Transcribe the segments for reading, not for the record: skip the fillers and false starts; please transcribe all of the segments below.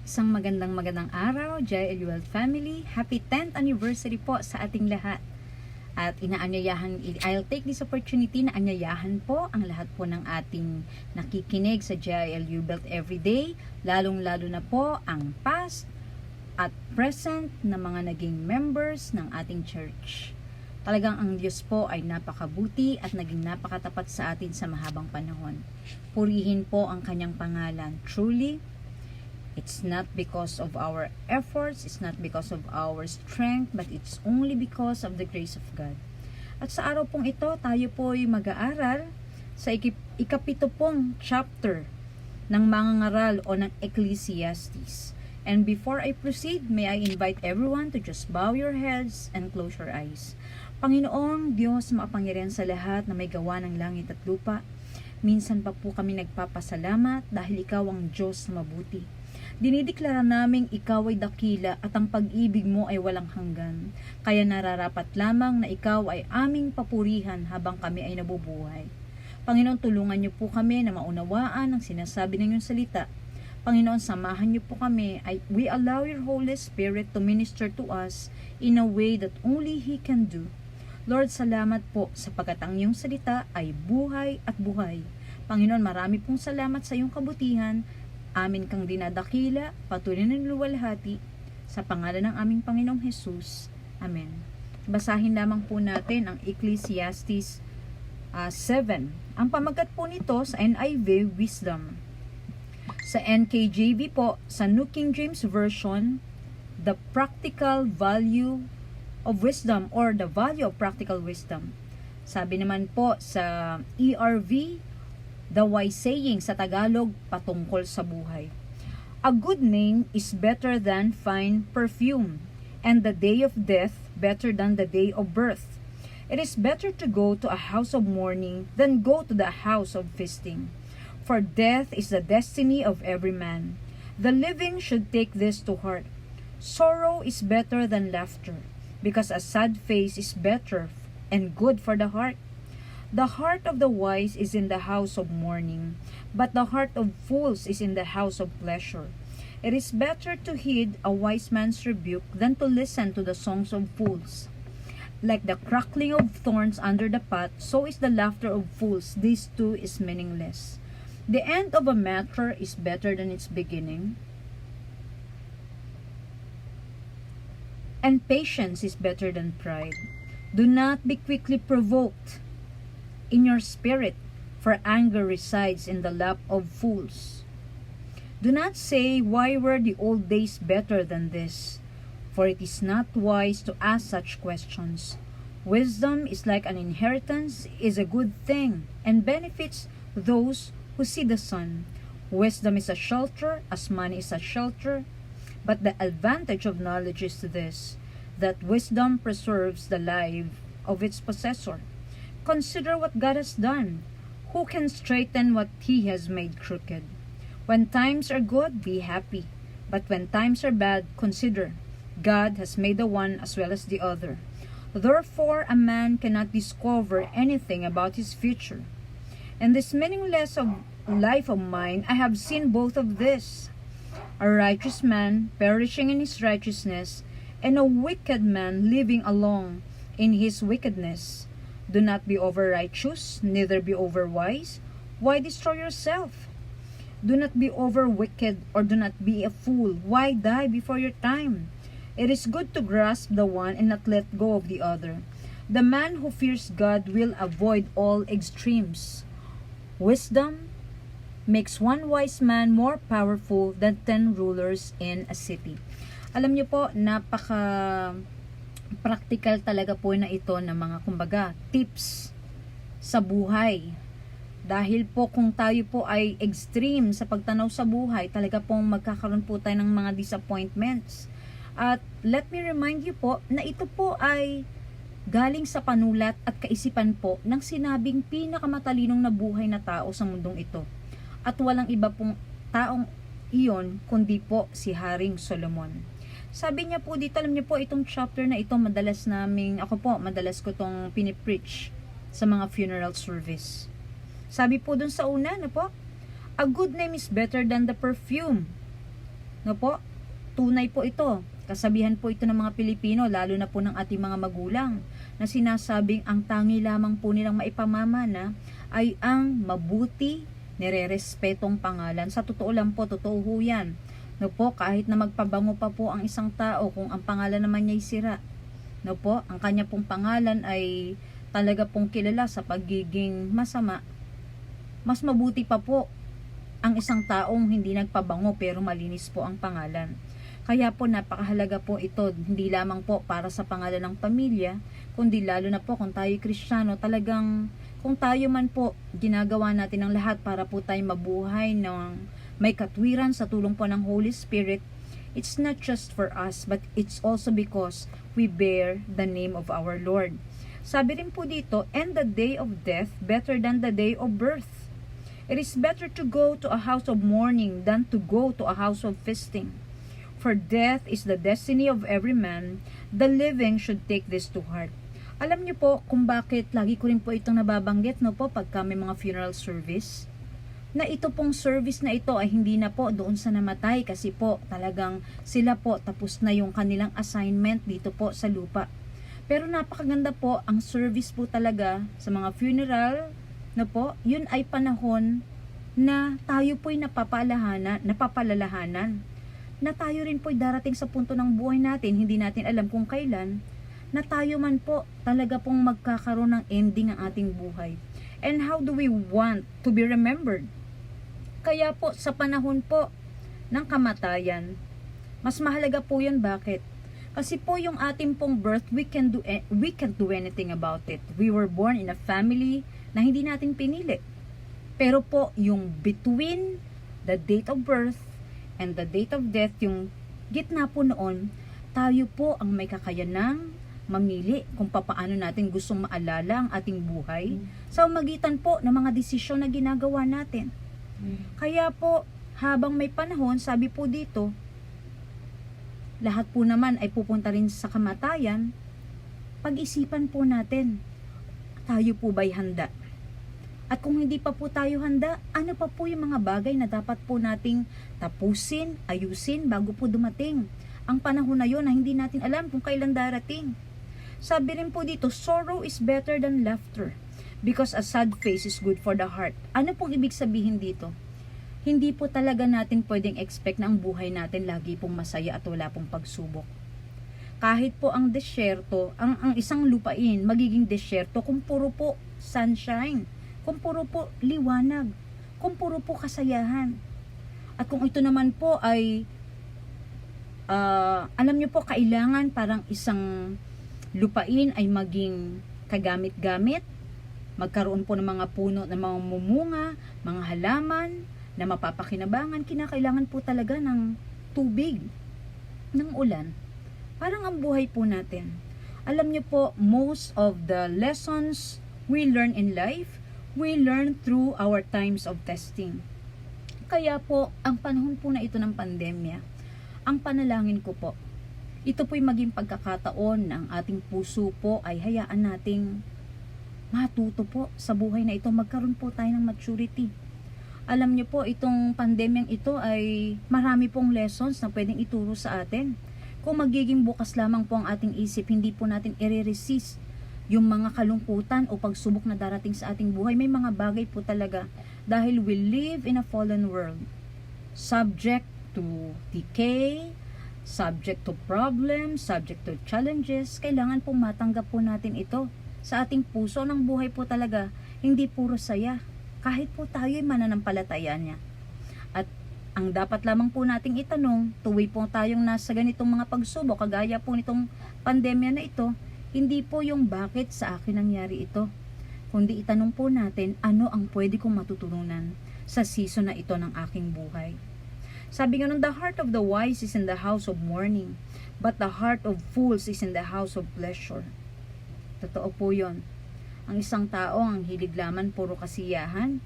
Isang magandang araw, JLUL family. Happy 10th anniversary po sa ating lahat. At I'll take this opportunity na anyayahan po ang lahat po ng ating nakikinig sa JILU Built Everyday, lalong-lalo na po ang past at present na mga naging members ng ating church. Talagang ang Diyos po ay napakabuti at naging napakatapat sa atin sa mahabang panahon. Purihin po ang kanyang pangalan. Truly, it's not because of our efforts, it's not because of our strength, but it's only because of the grace of God. At sa araw pong ito, tayo po ay mag-aaral sa ikapito pong chapter ng mga ngaral o ng Ecclesiastes. And before I proceed, may I invite everyone to just bow your heads and close your eyes. Panginoong Diyos, makapangyarihan sa lahat na may gawa ng langit at lupa, minsan pa po kami nagpapasalamat dahil Ikaw ang Diyos na mabuti. Dinideklara naming Ikaw ay dakila at ang pag-ibig mo ay walang hanggan. Kaya nararapat lamang na Ikaw ay aming papurihan habang kami ay nabubuhay. Panginoon, tulungan niyo po kami na maunawaan ang sinasabi ng iyong salita. Panginoon, samahan niyo po kami. We allow your Holy Spirit to minister to us in a way that only He can do. Lord, salamat po sapagkat ang iyong salita ay buhay at buhay. Panginoon, marami pong salamat sa iyong kabutihan. Amin kang dinadakila, patuloy na niluwalhati, sa pangalan ng aming Panginoong Hesus. Amen. Basahin lamang po natin ang Ecclesiastes 7. Ang pamagat po nito sa NIV, Wisdom. Sa NKJV po, sa New King James Version, The Practical Value of Wisdom or The Value of Practical Wisdom. Sabi naman po sa ERV, The Wise Saying sa Tagalog, patungkol sa buhay. A good name is better than fine perfume, and the day of death better than the day of birth. It is better to go to a house of mourning than go to the house of feasting. For death is the destiny of every man. The living should take this to heart. Sorrow is better than laughter, because a sad face is better and good for the heart. The heart of the wise is in the house of mourning, but the heart of fools is in the house of pleasure. It is better to heed a wise man's rebuke than to listen to the songs of fools. Like the crackling of thorns under the pot, so is the laughter of fools. This too is meaningless. The end of a matter is better than its beginning, and patience is better than pride. Do not be quickly provoked in your spirit, for anger resides in the lap of fools. Do not say, why were the old days better than this? For it is not wise to ask such questions. Wisdom is like an inheritance, is a good thing, and benefits those who see the sun. Wisdom is a shelter, as money is a shelter. But the advantage of knowledge is this, that wisdom preserves the life of its possessor. Consider what God has done. Who can straighten what He has made crooked? When times are good, be happy. But when times are bad, consider, God has made the one as well as the other. Therefore, a man cannot discover anything about his future. In this meaningless life of mine, I have seen both of this. A righteous man perishing in his righteousness, and a wicked man living along in his wickedness. Do not be over righteous, neither be over wise. Why destroy yourself? Do not be over wicked, or do not be a fool. Why die before your time? It is good to grasp the one and not let go of the other. The man who fears God will avoid all extremes. Wisdom makes one wise man more powerful than 10 rulers in a city. Alam niyo po, practical talaga po na ito ng mga kumbaga tips sa buhay. Dahil po kung tayo po ay extreme sa pagtanaw sa buhay, talaga pong magkakaroon po tayo ng mga disappointments. At let me remind you po na ito po ay galing sa panulat at kaisipan po ng sinabing pinakamatalinong nabuhay na tao sa mundong ito. At walang iba pong taong iyon kundi po si Haring Solomon. Sabi niya po dito, alam niyo po itong chapter na ito madalas ko itong pinipreach sa mga funeral service. Sabi po dun sa una, a good name is better than the perfume. No po? Tunay po ito. Kasabihan po ito ng mga Pilipino, lalo na po ng ating mga magulang, na sinasabing ang tangi lamang po nilang maipamamana ay ang mabuti, nirerespetong pangalan. Sa totoo lang po, totoo ho yan. No po, kahit na magpabango pa po ang isang tao, kung ang pangalan naman niya ay sira, no po, ang kanya pong pangalan ay talaga pong kilala sa pagiging masama, mas mabuti pa po ang isang taong hindi nagpabango pero malinis po ang pangalan. Kaya po napakahalaga po ito, hindi lamang po para sa pangalan ng pamilya, kundi lalo na po kung tayo Kristiyano, talagang kung tayo man po ginagawa natin ang lahat para po tayo mabuhay ng may katwiran sa tulong po ng Holy Spirit, it's not just for us, but it's also because we bear the name of our Lord. Sabi rin po dito, and the day of death better than the day of birth. It is better to go to a house of mourning than to go to a house of feasting. For death is the destiny of every man, the living should take this to heart. Alam niyo po kung bakit lagi ko rin po itong nababanggit, no po, pagka may mga funeral service, na ito pong service na ito ay hindi na po doon sa namatay, kasi po talagang sila po tapos na yung kanilang assignment dito po sa lupa. Pero napakaganda po ang service po talaga sa mga funeral, no po, yun ay panahon na tayo po'y napapalalahanan, na tayo rin po'y darating sa punto ng buhay natin, hindi natin alam kung kailan, na tayo man po talaga pong magkakaroon ng ending ang ating buhay. And how do we want to be remembered? Kaya po sa panahon po ng kamatayan, mas mahalaga po yan. Bakit? Kasi po yung ating pong birth, we can't do anything about it. We were born in a family na hindi natin pinili. Pero po yung between the date of birth and the date of death, yung gitna po noon, tayo po ang may kakayanang mamili kung paano natin gustong maalala ang ating buhay sa magitan po ng mga desisyon na ginagawa natin. Kaya po, habang may panahon, sabi po dito, lahat po naman ay pupunta rin sa kamatayan. Pag-isipan po natin, tayo po ba'y handa? At kung hindi pa po tayo handa, ano pa po yung mga bagay na dapat po nating tapusin, ayusin bago po dumating ang panahon na yon na hindi natin alam kung kailan darating. Sabi rin po dito, sorrow is better than laughter, because a sad face is good for the heart. Ano pong ibig sabihin dito? Hindi po talaga natin pwedeng expect na ang buhay natin lagi pong masaya at wala pong pagsubok. Kahit po ang desyerto, ang isang lupain, magiging desyerto kung puro po sunshine, kung puro po liwanag, kung puro po kasayahan. At kung ito naman po ay, alam nyo po, kailangan parang isang lupain ay maging kagamit-gamit, magkaroon po ng mga puno, ng mga mumunga, mga halaman, na mapapakinabangan, kinakailangan po talaga ng tubig, ng ulan. Parang ang buhay po natin. Alam nyo po, most of the lessons we learn in life, we learn through our times of testing. Kaya po, ang panahon po na ito ng pandemya, ang panalangin ko po, ito po'y maging pagkakataon ng ating puso po ay hayaan nating matuto po sa buhay na ito, magkaroon po tayo ng maturity. Alam niyo po, itong pandemyang ito ay marami pong lessons na pwedeng ituro sa atin. Kung magiging bukas lamang po ang ating isip, hindi po natin i-resist yung mga kalungkutan o pagsubok na darating sa ating buhay. May mga bagay po talaga dahil we live in a fallen world, subject to decay, subject to problems, subject to challenges. Kailangan pong matanggap po natin ito sa ating puso. Ng buhay po talaga, hindi puro saya, kahit po tayo'y mananampalataya niya. At ang dapat lamang po nating itanong, tuwi po tayong nasa ganitong mga pagsubok, kagaya po nitong pandemya na ito, hindi po yung bakit sa akin nangyari ito, kundi itanong po natin ano ang pwede kong matutunan sa season na ito ng aking buhay. Sabi nga nun, the heart of the wise is in the house of mourning, but the heart of fools is in the house of pleasure. Totoo po yun. Ang isang tao ang hilig laman puro kasiyahan,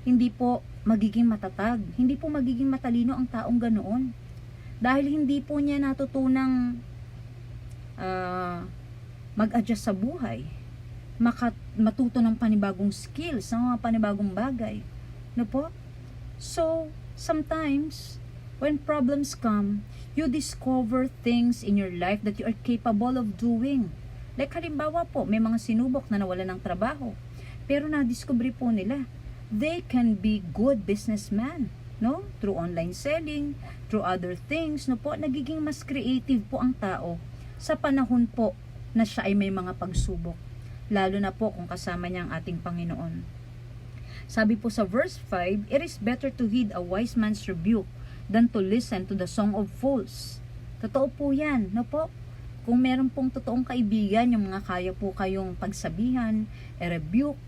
hindi po magiging matatag, hindi po magiging matalino ang taong ganoon. Dahil hindi po niya natutunang mag-adjust sa buhay, matuto ng panibagong skills, ng mga panibagong bagay. No po? So, sometimes, When problems come, you discover things in your life that you are capable of doing. Like halimbawa po, may mga sinubok na nawalan ng trabaho. Pero na-discover po nila, they can be good businessman, no? Through online selling, through other things, no po, nagiging mas creative po ang tao sa panahon po na siya ay may mga pagsubok. Lalo na po kung kasama niya ang ating Panginoon. Sabi po sa verse 5, it is better to heed a wise man's rebuke than to listen to the song of fools. Totoo po yan, no po? Kung meron pong totoong kaibigan, yung mga kaya po kayong pagsabihan, rebuke,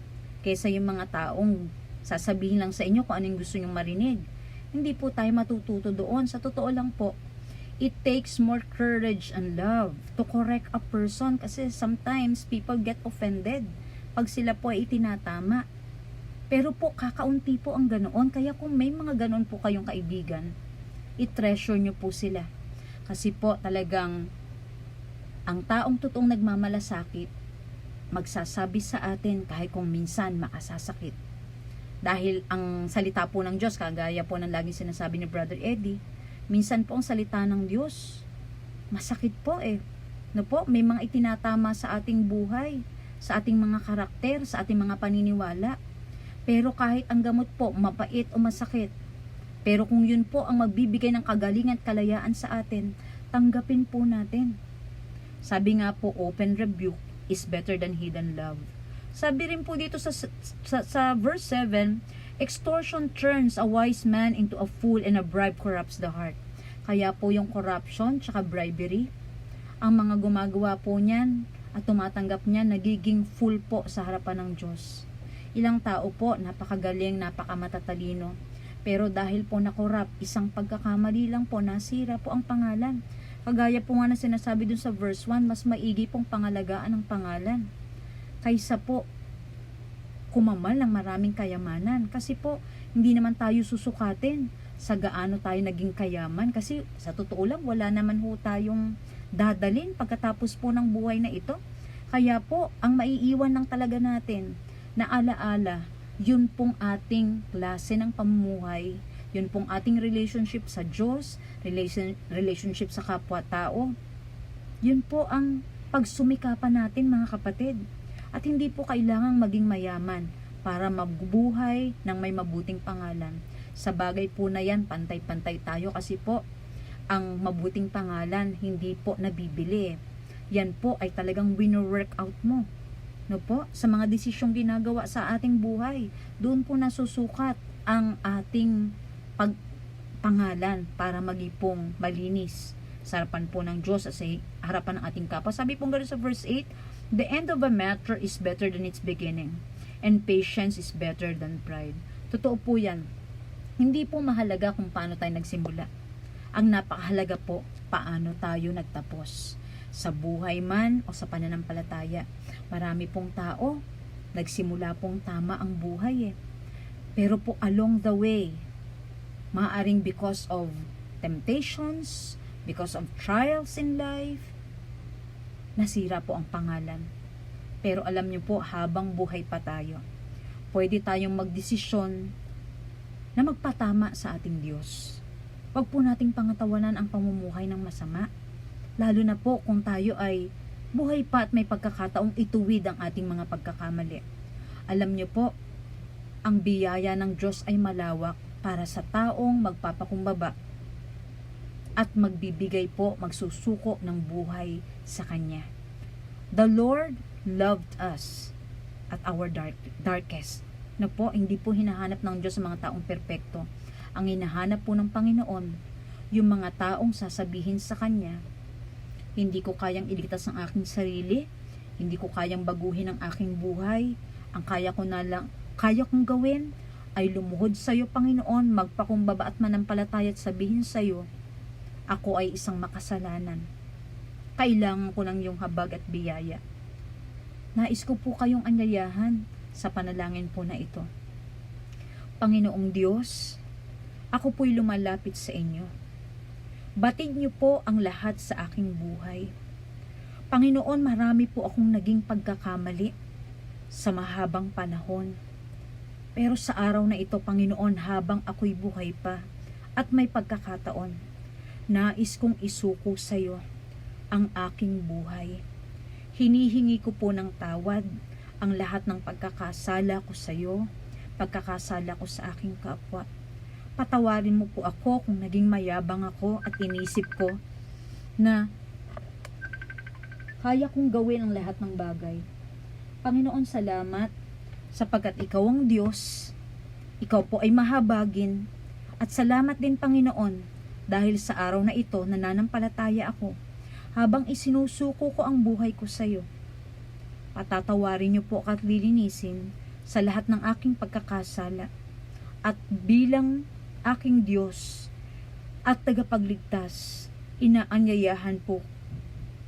kaysa yung mga taong sasabihin lang sa inyo kung anong gusto nyong marinig. Hindi po tayo matututo doon. Sa totoo lang po, it takes more courage and love to correct a person kasi sometimes people get offended pag sila po ay itinatama. Pero po, kakaunti po ang ganoon. Kaya kung may mga ganoon po kayong kaibigan, i-treasure nyo po sila. Kasi po talagang ang taong totoong nagmamalasakit, magsasabi sa atin kahit kung minsan makasasakit. Dahil ang salita po ng Diyos, kagaya po ng laging sinasabi ni Brother Eddie, minsan po ang salita ng Diyos, masakit po eh. No po, may mga itinatama sa ating buhay, sa ating mga karakter, sa ating mga paniniwala. Pero kahit ang gamot po, mapait o masakit, pero kung yun po ang magbibigay ng kagalingan at kalayaan sa atin, tanggapin po natin. Sabi nga po, open rebuke is better than hidden love. Sabi rin po dito sa verse 7, extortion turns a wise man into a fool and a bribe corrupts the heart. Kaya po yung corruption tsaka bribery, ang mga gumagawa po niyan at tumatanggap niyan, nagiging fool po sa harapan ng Diyos. Ilang tao po, napakagaling, napakamatatalino. Pero dahil po na-corrupt, isang pagkakamali lang po, nasira po ang pangalan. Kagaya po nga na sinasabi dun sa verse 1, mas maigi pong pangalagaan ang pangalan kaysa po kumamal ng maraming kayamanan. Kasi po, hindi naman tayo susukatin sa gaano tayo naging kayaman. Kasi sa totoo lang, wala naman ho tayong dadalin pagkatapos po ng buhay na ito. Kaya po, ang maiiwan lang talaga natin na alaala, yun pong ating klase ng pamumuhay, yun pong ating relationship sa Diyos, relationship sa kapwa-tao. Yun po ang pagsumikapan natin, mga kapatid. At hindi po kailangang maging mayaman para mabubuhay ng may mabuting pangalan. Sa bagay po na yan, pantay-pantay tayo kasi po, ang mabuting pangalan hindi po nabibili. Yan po ay talagang wino-work out mo. No po, sa mga desisyong ginagawa sa ating buhay, doon po nasusukat ang ating pagpangalan para magipong malinis sa harapan po ng Diyos at sa harapan ng ating kapwa. Sabi po gano'n sa verse 8, the end of a matter is better than its beginning, and patience is better than pride. Totoo po yan. Hindi po mahalaga kung paano tayo nagsimula. Ang napakahalaga po, paano tayo nagtapos. Sa buhay man o sa pananampalataya, marami pong tao, nagsimula pong tama ang buhay eh. Pero po along the way, maaaring because of temptations, because of trials in life, nasira po ang pangalan. Pero alam niyo po, habang buhay pa tayo, pwede tayong magdesisyon na magpatama sa ating Diyos. Huwag po nating pangatawanan ang pamumuhay ng masama. Lalo na po kung tayo ay buhay pa at may pagkakataong ituwid ang ating mga pagkakamali. Alam niyo po, ang biyaya ng Diyos ay malawak para sa taong magpapakumbaba at magbibigay po, magsusuko ng buhay sa Kanya. The Lord loved us at our darkest. No po, hindi po hinahanap ng Diyos ang mga taong perpekto. Ang hinahanap po ng Panginoon, yung mga taong sasabihin sa Kanya, hindi ko kayang iligtas ang aking sarili, hindi ko kayang baguhin ang aking buhay, ang kaya kong gawin ay lumuhod sa iyo, Panginoon, magpakumbaba at manampalataya at sabihin sa iyo, ako ay isang makasalanan. Kailangan ko ng iyong habag at biyaya. Nais ko po kayong anyayahan sa panalangin po na ito. Panginoong Diyos, ako po'y lumalapit sa inyo. Batid niyo po ang lahat sa aking buhay. Panginoon, marami po akong naging pagkakamali sa mahabang panahon. Pero sa araw na ito, Panginoon, habang ako'y buhay pa, at may pagkakataon, nais kong isuko sa iyo ang aking buhay. Hinihingi ko po ng tawad ang lahat ng pagkakasala ko sa iyo, pagkakasala ko sa aking kapwa. Patawarin mo po ako kung naging mayabang ako at inisip ko na kaya kong gawin ang lahat ng bagay. Panginoon, salamat sapagkat ikaw ang Diyos, ikaw po ay mahabagin, at salamat din Panginoon dahil sa araw na ito nananampalataya ako habang isinusuko ko ang buhay ko sa iyo. Patatawarin niyo po at lilinisin sa lahat ng aking pagkakasala, at bilang aking Diyos at tagapagligtas, inaanyayahan po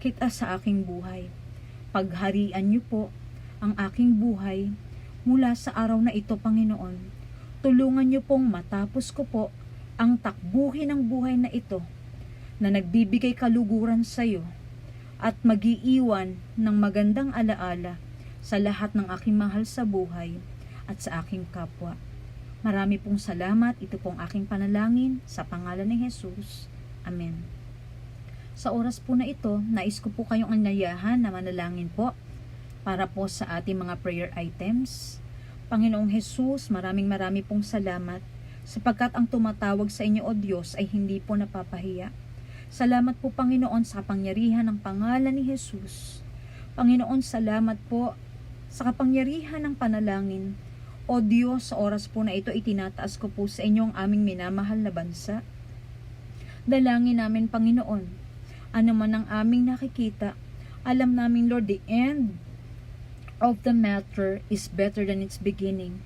kita sa aking buhay. Pagharian niyo po ang aking buhay mula sa araw na ito, Panginoon. Tulungan niyo pong matapos ko po ang takbuhin ng buhay na ito na nagbibigay kaluguran sa iyo at mag-iiwan ng magandang alaala sa lahat ng aking mahal sa buhay at sa aking kapwa. Marami pong salamat. Ito pong aking panalangin sa pangalan ni Jesus. Amen. Sa oras po na ito, nais ko po kayong anyayahan na manalangin po para po sa ating mga prayer items. Panginoong Jesus, marami pong salamat sapagkat ang tumatawag sa inyo o Diyos ay hindi po napapahiya. Salamat po Panginoon sa kapangyarihan ng pangalan ni Jesus. Panginoon, salamat po sa kapangyarihan ng panalangin. O Diyos, sa oras po na ito itinataas ko po sa inyo ang aming minamahal na bansa. Dalangin namin Panginoon, ano man ang aming nakikita, alam namin Lord, the end of the matter is better than its beginning.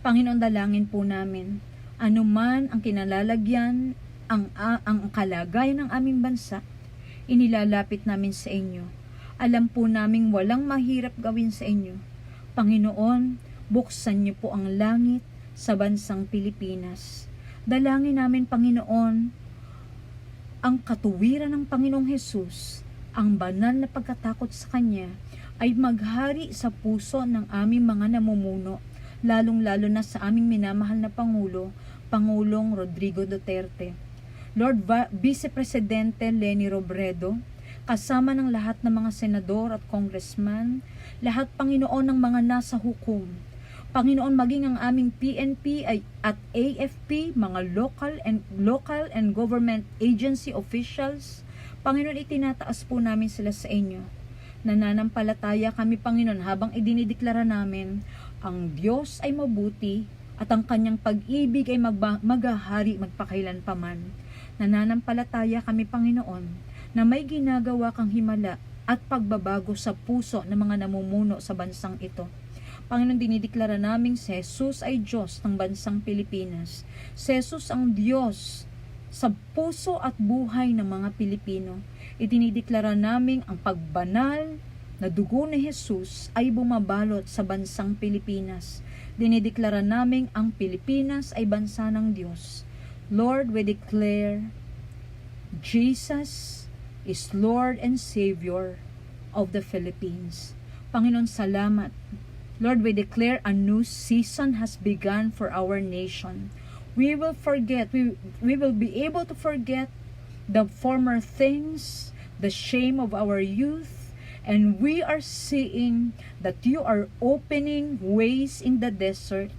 Panginoon, dalangin po namin, anuman ang kinalalagyan, ang kalagayan ng aming bansa, inilalapit namin sa inyo. Alam po naming walang mahirap gawin sa inyo. Panginoon, buksan niyo po ang langit sa bansang Pilipinas. Dalangin namin, Panginoon, ang katuwiran ng Panginoong Hesus, ang banal na pagkatakot sa Kanya, ay maghari sa puso ng aming mga namumuno, lalong-lalo na sa aming minamahal na Pangulo, Pangulong Rodrigo Duterte. Lord, Vice Presidente Leni Robredo, kasama ng lahat ng mga senador at congressman, lahat Panginoon ng mga nasa hukom, Panginoon, maging ang aming PNP at AFP, mga local and government agency officials, Panginoon, itinataas po namin sila sa inyo. Nananampalataya kami, Panginoon, habang idinideklara namin, ang Diyos ay mabuti at ang kanyang pag-ibig ay maghahari magpakailanpaman. Nananampalataya kami, Panginoon, na may ginagawa kang himala at pagbabago sa puso ng mga namumuno sa bansang ito. Panginoon, dinideklara namin si Jesus ay Diyos ng bansang Pilipinas. Si Jesus ang Diyos sa puso at buhay ng mga Pilipino. Itinideklara namin ang pagbanal na dugo ni Jesus ay bumabalot sa bansang Pilipinas. Dinideklara namin ang Pilipinas ay bansa ng Diyos. Lord, we declare Jesus is Lord and Savior of the Philippines. Panginoon, salamat. Lord, we declare a new season has begun for our nation. We will be able to forget the former things, the shame of our youth, and we are seeing that you are opening ways in the desert,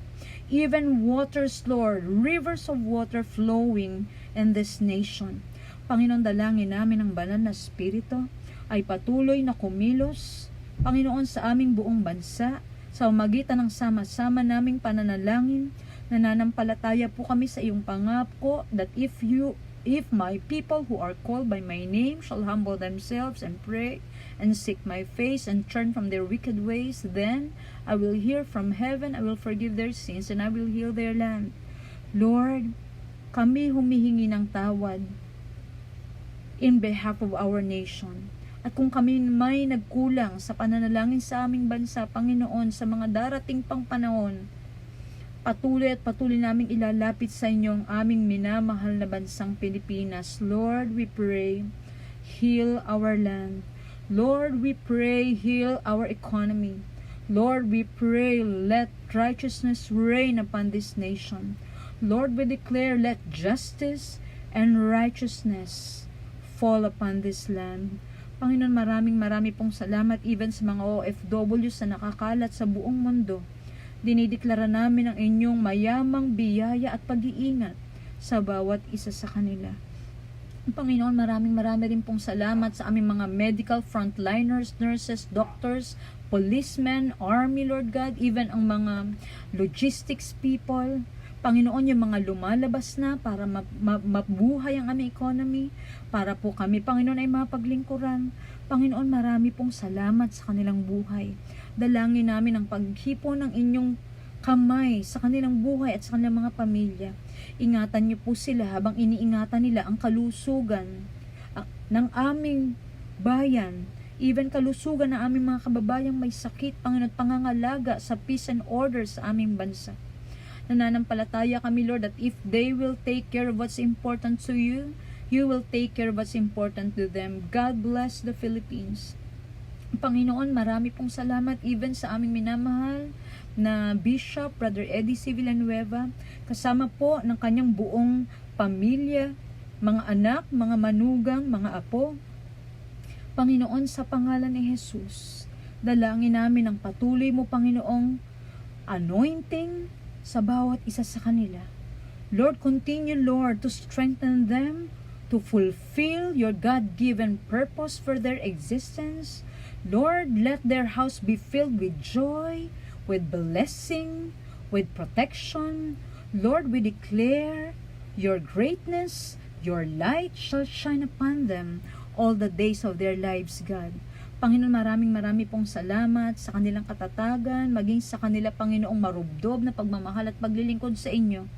even waters, Lord, rivers of water flowing in this nation. Panginoon, dalangin namin ang banal na Espiritu ay patuloy na kumilos, Panginoon, sa aming buong bansa, sa magitan ng sama-sama naming pananalangin. Nananampalataya po kami sa iyong pangako that if my people who are called by my name shall humble themselves and pray and seek my face and turn from their wicked ways, then I will hear from heaven, I will forgive their sins, and I will heal their land. Lord, kami humihingi ng tawad in behalf of our nation. At kung kami may nagkulang sa pananalangin sa aming bansa, Panginoon, sa mga darating pang panahon, patuloy naming ilalapit sa inyo ang aming minamahal na bansang Pilipinas. Lord, we pray, heal our land. Lord, we pray, heal our economy. Lord, we pray, let righteousness reign upon this nation. Lord, we declare, let justice and righteousness fall upon this land. Panginoon, marami pong salamat even sa mga OFWs na nakakalat sa buong mundo. Dinideklara namin ang inyong mayamang biyaya at pag-iingat sa bawat isa sa kanila. Panginoon, marami rin pong salamat sa aming mga medical frontliners, nurses, doctors, policemen, army, Lord God, even ang mga logistics people. Panginoon, yung mga lumalabas na para mabuhay ang aming economy, para po kami, Panginoon, ay mapaglingkuran. Panginoon, marami pong salamat sa kanilang buhay. Dalangin namin ang paghipo ng inyong kamay sa kanilang buhay at sa kanilang mga pamilya. Ingatan niyo po sila habang iniingatan nila ang kalusugan ng aming bayan, even kalusugan ng aming mga kababayang may sakit, Panginoon, pangangalaga sa peace and order sa aming bansa. Nananampalataya kami, Lord, that if they will take care of what's important to you, you will take care of what's important to them. God bless the Philippines. Panginoon, marami pong salamat even sa aming minamahal na Bishop, Brother Eddie C. Villanueva, kasama po ng kanyang buong pamilya, mga anak, mga manugang, mga apo. Panginoon, sa pangalan ni Jesus, dalangin namin ang patuloy mo, Panginoong, anointing sa bawat isa sa kanila. Lord, continue, Lord, to strengthen them to fulfill your God-given purpose for their existence. Lord, let their house be filled with joy, with blessing, with protection. Lord, we declare your greatness, your light shall shine upon them all the days of their lives, God. Panginoon, marami pong salamat sa kanilang katatagan, maging sa kanila, Panginoong, marubdob na pagmamahal at paglilingkod sa inyo.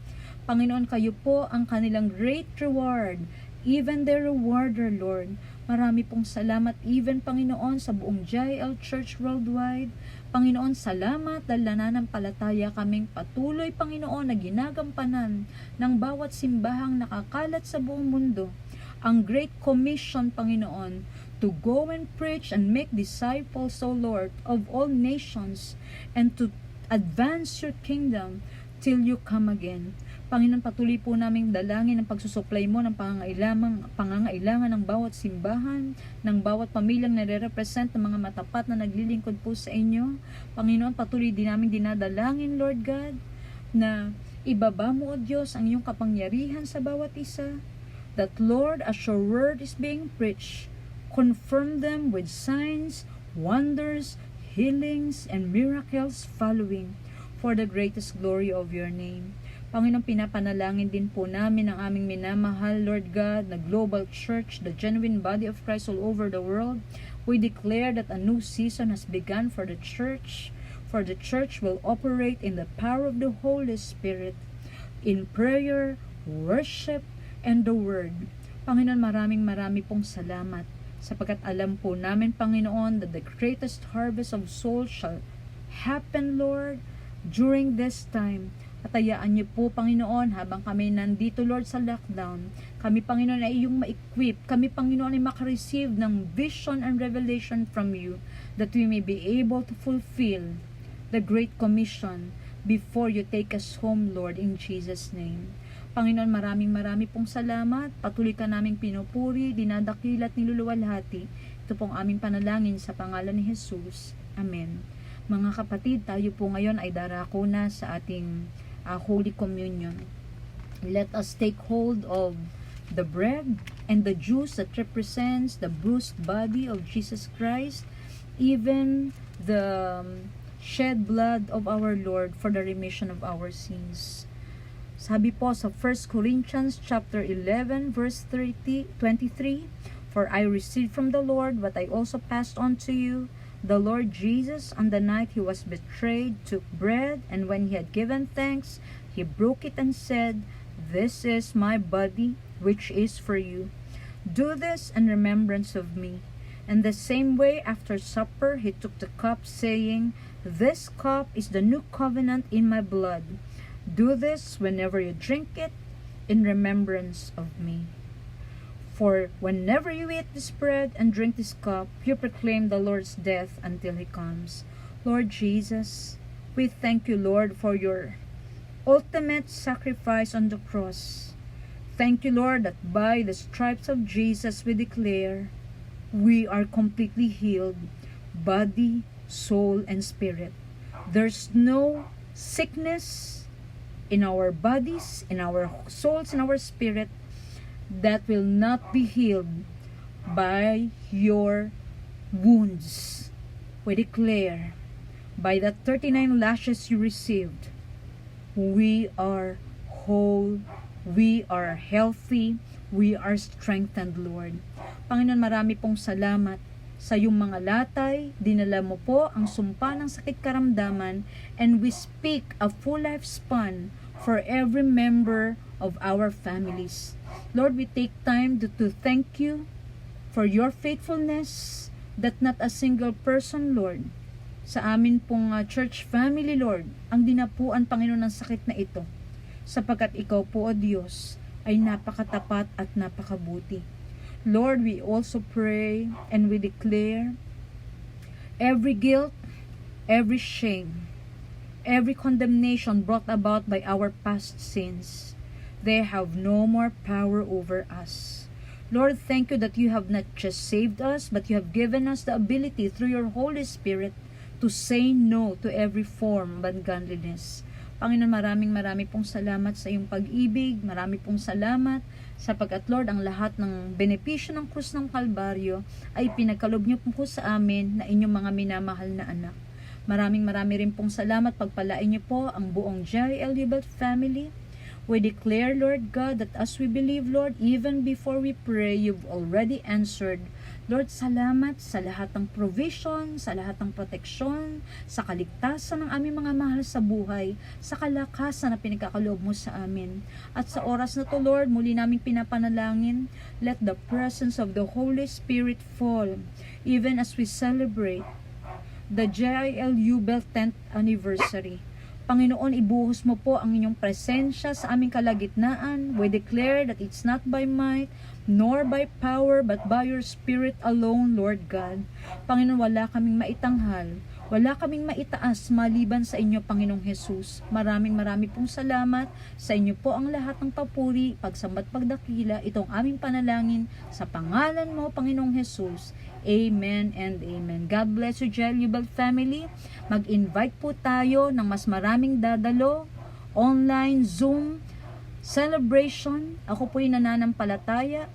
Panginoon, kayo po ang kanilang great reward, even their rewarder, Lord. Marami pong salamat even, Panginoon, sa buong JL Church Worldwide. Panginoon, salamat dahil nananampalataya kaming patuloy, Panginoon, na ginagampanan ng bawat simbahang nakakalat sa buong mundo. Ang Great Commission, Panginoon, to go and preach and make disciples, O Lord, of all nations, and to advance your kingdom till you come again. Panginoon, patuloy po naming dalangin ang pagsusuplay mo ng pangangailangan ng bawat simbahan, ng bawat pamilyang nare-represent ng mga matapat na naglilingkod po sa inyo. Panginoon, patuloy din namin dinadalangin, Lord God, na ibaba mo, O Diyos, ang iyong kapangyarihan sa bawat isa. That, Lord, as your word is being preached, confirm them with signs, wonders, healings, and miracles following for the greatest glory of your name. Panginoon, pinapanalangin din po namin ang aming minamahal, Lord God, na global church, the genuine body of Christ all over the world. We declare that a new season has begun for the church, for the church will operate in the power of the Holy Spirit, in prayer, worship, and the Word. Panginoon, marami pong salamat, sapagkat alam po namin, Panginoon, that the greatest harvest of souls shall happen, Lord, during this time. At hayaan niyo po, Panginoon, habang kami nandito, Lord, sa lockdown, kami, Panginoon, ay iyong ma-equip. Kami, Panginoon, ay makareceive ng vision and revelation from you, that we may be able to fulfill the Great Commission before you take us home, Lord, in Jesus' name. Panginoon, marami pong salamat. Patuloy ka naming pinupuri, dinadakilat, niluluwalhati. Ito pong aming panalangin sa pangalan ni Jesus. Amen. Mga kapatid, tayo po ngayon ay darako na sa ating Holy Communion. Let us take hold of the bread and the juice that represents the bruised body of Jesus Christ, even the shed blood of our Lord for the remission of our sins. Sabi po sa 1 Corinthians chapter 11 verse 23, "For I received from the Lord what I also passed on to you. The Lord Jesus, on the night he was betrayed, took bread, and when he had given thanks, he broke it and said, 'This is my body, which is for you. Do this in remembrance of me.' In the same way, after supper, he took the cup, saying, 'This cup is the new covenant in my blood. Do this whenever you drink it, in remembrance of me. For whenever you eat this bread and drink this cup, you proclaim the Lord's death until he comes.'" Lord Jesus, we thank you, Lord, for your ultimate sacrifice on the cross. Thank you, Lord, that by the stripes of Jesus we declare we are completely healed, body, soul, and spirit. There's no sickness in our bodies, in our souls, in our spirit that will not be healed by your wounds. We declare, by the 39 lashes you received, we are whole, we are healthy, we are strengthened, Lord. Panginoon, marami pong salamat sa iyong mga latay. Dinala mo po ang sumpa ng sakit karamdaman, and we speak a full lifespan for every member of our families. Lord, we take time to thank you for your faithfulness, that not a single person, Lord, sa amin pong church family, Lord, ang dinapuan, Panginoon, ng sakit na ito, sapagkat ikaw po, O Diyos, ay napakatapat at napakabuti. Lord, we also pray and we declare every guilt, every shame, every condemnation brought about by our past sins, they have no more power over us. Lord, thank you that you have not just saved us, but you have given us the ability through your Holy Spirit to say no to every form of ungodliness. Panginoon, maraming pong salamat sa iyong pag-ibig, marami pong salamat sapagkat, Lord, ang lahat ng benepisyo ng krus ng Kalbaryo ay pinagkalob niyo po sa amin na inyong mga minamahal na anak. Marami rin pong salamat, pagpalain niyo po ang buong Jerry L. Hubelt family. We declare, Lord God, that as we believe, Lord, even before we pray, you've already answered. Lord, salamat sa lahat ng provision, sa lahat ng proteksyon, sa kaligtasan ng aming mga mahal sa buhay, sa kalakasan na pinagkakaloob mo sa amin. At sa oras na to, Lord, muli naming pinapanalangin, let the presence of the Holy Spirit fall, even as we celebrate the JIL Hubelt 10th anniversary. Panginoon, ibuhos mo po ang inyong presensya sa aming kalagitnaan. We declare that it's not by might, nor by power, but by your Spirit alone, Lord God. Panginoon, wala kaming maitanghal, wala kaming maitaas maliban sa inyo, Panginoong Jesus. Marami pong salamat. Sa inyo po ang lahat ng papuri, pagsambat, pagdakila. Itong aming panalangin sa pangalan mo, Panginoong Jesus. Amen and amen. God bless you, JIL Hubelt family. Mag-invite po tayo ng mas maraming dadalo, online, Zoom, celebration. Ako po'y nananampalataya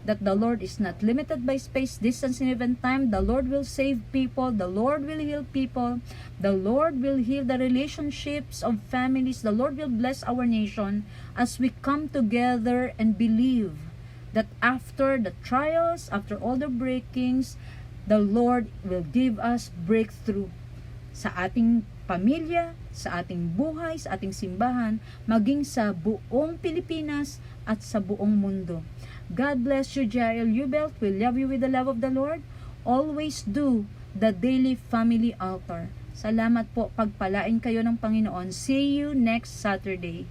that the Lord is not limited by space, distance, and even time. The Lord will save people. The Lord will heal people. The Lord will heal the relationships of families. The Lord will bless our nation as we come together and believe that after the trials, after all the breakings, the Lord will give us breakthrough sa ating pamilya, sa ating buhay, sa ating simbahan, maging sa buong Pilipinas at sa buong mundo. God bless you, JIL Hubelt. We love you with the love of the Lord. Always do the daily family altar. Salamat po, pagpalain kayo ng Panginoon. See you next Saturday.